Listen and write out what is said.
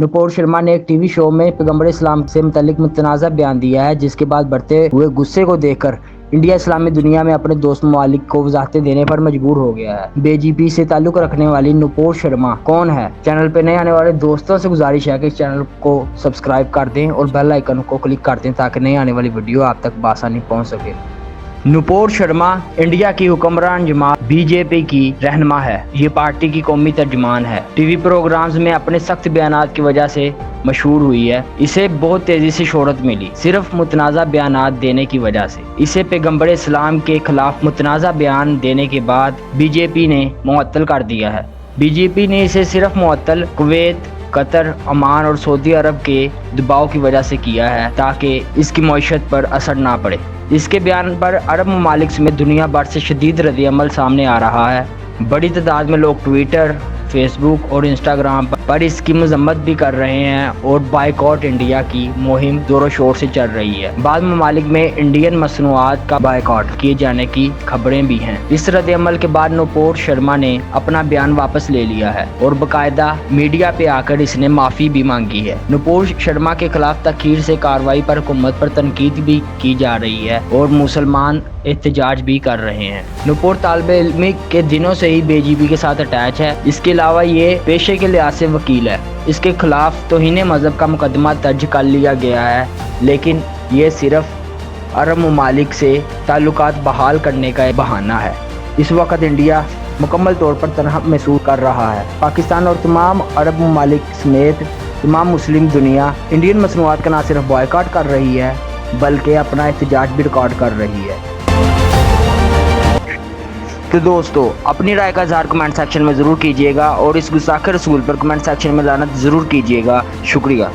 नुपुर शर्मा ने एक TV show में पैगंबर इस्लाम से मुतालिक मुतनाज़ा बयान दिया है, जिसके बाद बढ़ते हुए गुस्से को देखकर इंडिया इस्लामी दुनिया में अपने दोस्त ममालिक को वजाहतें देने पर मजबूर हो गया है। बीजेपी से ताल्लुक रखने वाली नुपुर शर्मा कौन है? चैनल पे नए आने वाले दोस्तों से गुजारिश है कि इस चैनल को सब्सक्राइब कर दें और बेल आइकन को क्लिक कर दें ताकि नई आने वाली वीडियो आप तक बआसानी पहुंच सके। नुपुर शर्मा इंडिया की हुक्मरान जमात बीजेपी की रहनुमा है। ये पार्टी की कौमी तर्जुमान है। टीवी प्रोग्राम्स में अपने सख्त बयानात की वजह से मशहूर हुई है। इसे बहुत तेजी से शोहरत मिली सिर्फ मुतनाज़ा बयानात देने की वजह से। इसे पैगंबर इस्लाम के खिलाफ मुतनाज़ा बयान देने के बाद बीजेपी ने मुअत्तल कर दिया है। बीजेपी ने इसे सिर्फ मुअत्तल कुवैत, कतर, ओमान और सऊदी अरब के दबाव की वजह से किया है ताकि इसकी मईशत पर असर ना पड़े। इसके बयान पर अरब ममालिक समेत दुनिया भर से शदीद रद्द-ए-अमल सामने आ रहा है। बड़ी तादाद में लोग ट्विटर, फेसबुक और इंस्टाग्राम पर इसकी मजम्मत भी कर रहे हैं और बाइकआउट इंडिया की मुहिम जोरों शोर से चल रही है। बाद ममालिक में इंडियन मसनूआत का बाइकआउट किए जाने की खबरें भी हैं। इस रद्द-ए-अमल के बाद नुपुर शर्मा ने अपना बयान वापस ले लिया है और बाकायदा मीडिया पे आकर इसने माफ़ी भी मांगी है। नुपुर शर्मा के खिलाफ तखीर से कार्रवाई पर हुकूमत पर तनकीद भी की जा रही है और मुसलमान एहतजाज भी कर रहे हैं। नुपुर तालिबे इल्मी के दिनों से ही बीजेपी के साथ अटैच है। इसके अलावा ये पेशे के लिहाज से वकील है। इसके खिलाफ तौहीन मज़हब का मुकदमा दर्ज कर लिया गया है, लेकिन ये सिर्फ अरब ममालिक से ताल्लुकात बहाल करने का बहाना है। इस वक्त इंडिया मुकम्मल तौर पर तनहा महसूस कर रहा है। पाकिस्तान और तमाम अरब ममालिक समेत तमाम मुस्लिम दुनिया इंडियन मसनूआत का न सिर्फ बॉयकॉट कर रही है बल्कि अपना एहतजाज भी रिकॉर्ड कर रही है। तो दोस्तों, अपनी राय का इज़हार कमेंट सेक्शन में ज़रूर कीजिएगा और इस गुस्ताख रसूल पर कमेंट सेक्शन में लानत ज़रूर कीजिएगा। शुक्रिया।